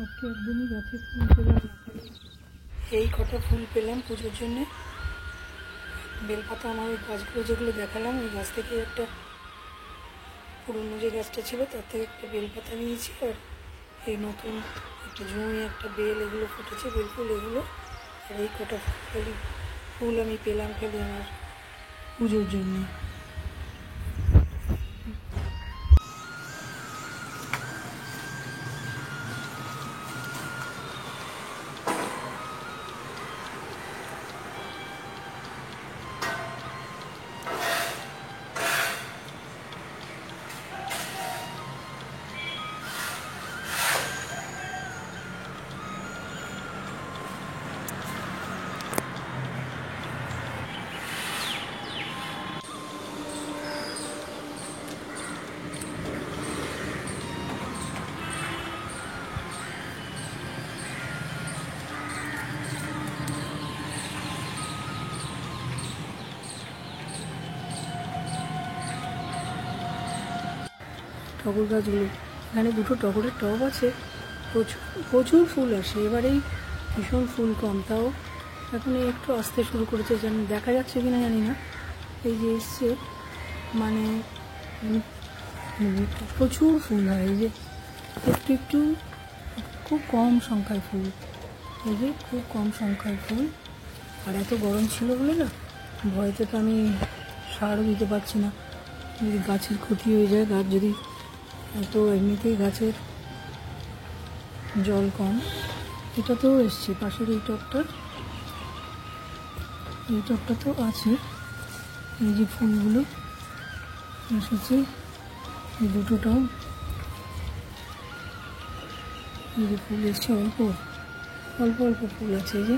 আজকে একদমই গাছে ফুল পেলাম না, এই কটা ফুল পেলাম পুজোর জন্যে। বেলপাতা আমার ওই গাছগুলো যেগুলো দেখালাম ওই গাছ থেকে একটা পুরনো যে গাছটা ছিল তার থেকে একটা বেলপাতা নিয়েছি, আর এই নতুন একটা ঝুঁই একটা বেল এগুলো ফুটেছে, বেলফুল এগুলো। আর এই কটা ফুল আমি পেলাম খালি আমার পুজোর জন্যে। টগর গাছগুলো, এখানে দুটো টগরের টব আছে, প্রচুর প্রচুর ফুল আসে, এবারেই ভীষণ ফুল কম, তাও এখন একটু আসতে শুরু করেছে, যেন দেখা যাচ্ছে কিনা জানি না। এই যে এসছে মানে প্রচুর ফুল হয়, এই যে একটু একটু খুব কম সংখ্যায় ফুল, এই যে খুব কম সংখ্যায় ফুল। আর এত গরম ছিল বলে না ভয়তে তো আমি সারও দিতে পারছি না, যদি গাছের ক্ষতি হয়ে যায়, গাছ যদি তো এমনিতেই গাছের জল কম। এটাতেও এসছে পাশের এই টবটাতেও আছে, এই যে ফুলগুলো এসেছে, এই দুটো টব, এই যে ফুল এসছে, অল্প অল্প অল্প ফুল আছে। এই যে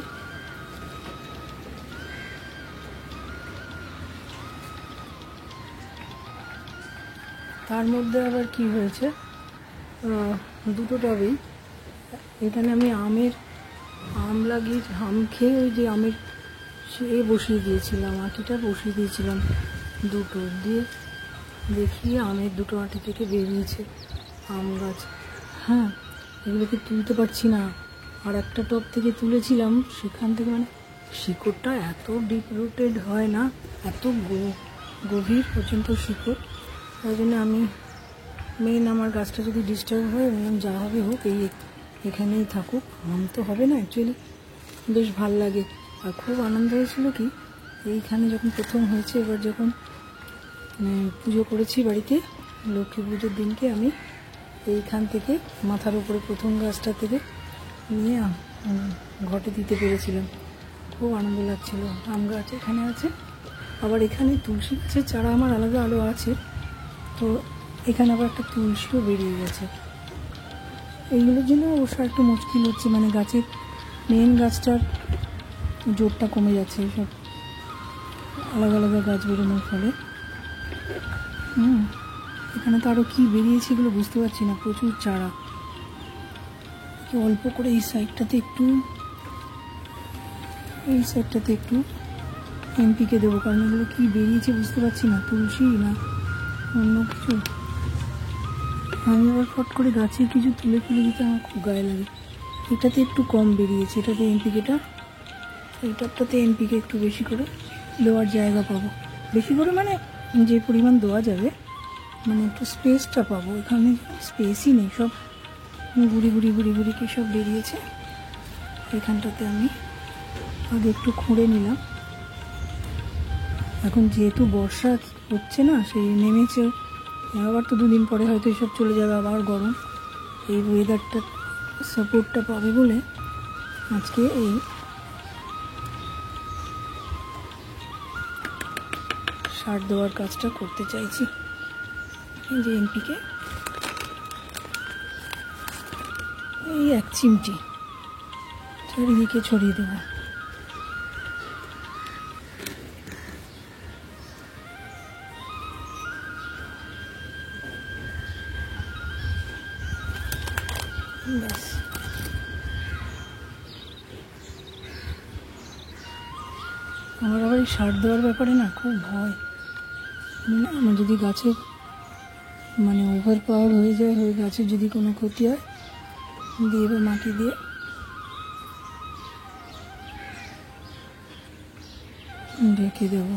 তার মধ্যে আবার কি হয়েছে, দুটো টবেই এখানে আমি আম লাগিয়ে আম খেয়ে ওই যে আমের সে বসিয়ে দিয়েছিলাম, আঁটিটা বসিয়ে দিয়েছিলাম দুটো দিয়ে, দেখি আমের দুটো আঁটি থেকে বেরিয়েছে আম গাছ। হ্যাঁ, এগুলোকে তুলতে পারছি না। আর একটা টব থেকে তুলেছিলাম, সেখান থেকে মানে শিকড়টা এত ডিপ রুটেড হয় না, এত গভীর পর্যন্ত শিকড়, তাই জন্য আমি মেন আমার গাছটা যদি ডিস্টার্ব হয় যা হবে হোক, এখানেই থাকুক, আম তো হবে না অ্যাকচুয়ালি। বেশ ভাল লাগে, আর খুব আনন্দ হয়েছিল কি এইখানে যখন প্রথম হয়েছে, এবার যখন পুজো করেছি বাড়িতে লক্ষ্মী পুজোর দিনকে, আমি এইখান থেকে মাথার উপরে প্রথম গাছটা থেকে নিয়ে ঘটে দিতে পেরেছিলাম, খুব আনন্দ লাগছিল। আম গাছ এখানে আছে, আবার এখানে তুলসী গাছের চারা আমার আলাদা আরও আছে, তো এখানে আবার একটা তুলসীও বেরিয়ে গেছে। এইগুলোর জন্য অবশ্য একটু মুশকিল হচ্ছে, মানে গাছের মেন গাছটার জোরটা কমে যাচ্ছে সব আলাদা আলাদা গাছ বেরোনোর ফলে। এখানে তো আরও কী বেরিয়েছে এগুলো বুঝতে পারছি না, প্রচুর চারা। অল্প করে এই সাইডটাতে একটু এমপিকে দেবো, কারণ এগুলো কী বেরিয়েছে বুঝতে পারছি না, তুলসী না অন্য কিছু। আমি আবার ফট করে গাছের কিছু তুলে দিতে আমার খুব গায়ে লাগে। এটাতে একটু কম বেরিয়েছে, এটাতে এমপিকেটা, এইটাতে এমপিকে একটু বেশি করে দেওয়ার জায়গা পাবো, বেশি করে মানে যে পরিমাণ দেওয়া যাবে, মানে একটু স্পেসটা পাবো। এখানে স্পেসই নেই, সব গুড়ি কি সব বেরিয়েছে। এখানটাতে আমি আগে একটু খুঁড়ে নিলাম, এখন যেহেতু বর্ষা হচ্ছে না, সেই নেমেছে, আবার তো দুদিন পরে হয়তো এসব চলে যাবে, আবার গরম, এই ওয়েদারটা সাপোর্টটা পাবে বলে আজকে এই সার দেওয়ার কাজটা করতে চাইছি। এই যে এনপিকে এই 1 চিমটি চারিদিকে ছড়িয়ে দেবো। ব্যাস, আমার আবার এই সার দেওয়ার ব্যাপারে না খুব ভয়, মানে আমার যদি গাছের মানে ওভার পাওয়ার হয়ে যায়, গাছের যদি কোনো ক্ষতি হয়, দিয়ে এবার মাটি দিয়ে ঢেকে দেবো।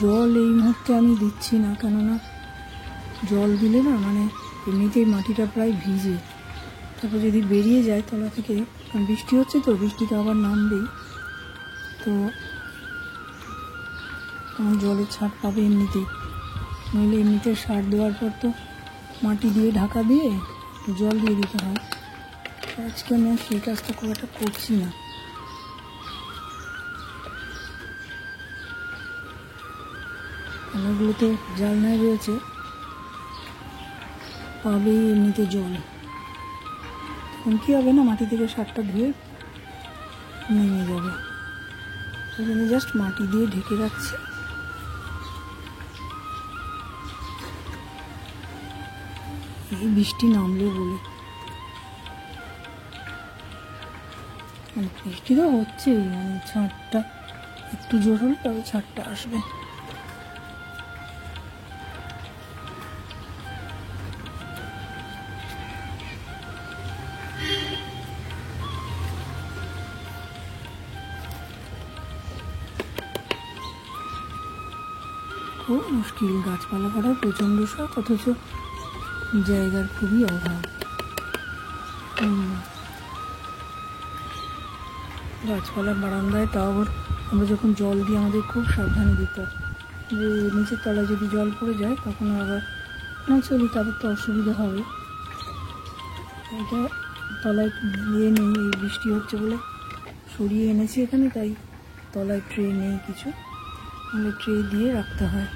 জল এই মুহূর্তে আমি দিচ্ছি না, কেননা জল দিলে না মানে এমনিতেই মাটিটা প্রায় ভিজে, তারপর যদি বেরিয়ে যায় তলা থেকে, বৃষ্টি হচ্ছে তো বৃষ্টিতে আবার নামবেই, তো জলের ছাড় পাবে এমনিতেই, নইলে এমনিতে সার দেওয়ার পর তো মাটি দিয়ে ঢাকা দিয়ে জল দিয়ে দিতে হয়। আজকে আমি আর সেই কাজটা খুব একটা করছি না। কলাগুলোতে জালনায় রয়েছে, পাবেই এমনিতে জল, তখন কী হবে না মাটি থেকে সারটা ধুয়ে নেমে যাবে। সেই জন্য জাস্ট মাটি দিয়ে ঢেকে রাখছি। এই বৃষ্টি নামলে বলে, বৃষ্টি তো হচ্ছেই, মানে ছাদটা একটু জোর হলে তবে ছাদটা আসবে। খুব মুশকিল, গাছপালা করার প্রচণ্ড শখ, অথচ জায়গার খুবই অভাব। গাছপালার বারান্দায় তাও আবার আমরা যখন জল দিই আমাদের খুব সাবধানে দিতে হয়, যে নিচের তলায় যদি জল পড়ে যায় তখন আবার ন্যাচারালি তাদের তো অসুবিধা হবে। এটা তলায় দিয়ে নেই, এই বৃষ্টি হচ্ছে বলে সরিয়ে এনেছি এখানে, তাই তলায় ট্রে নেই কিছু, তাহলে ট্রে দিয়ে রাখতে হয়।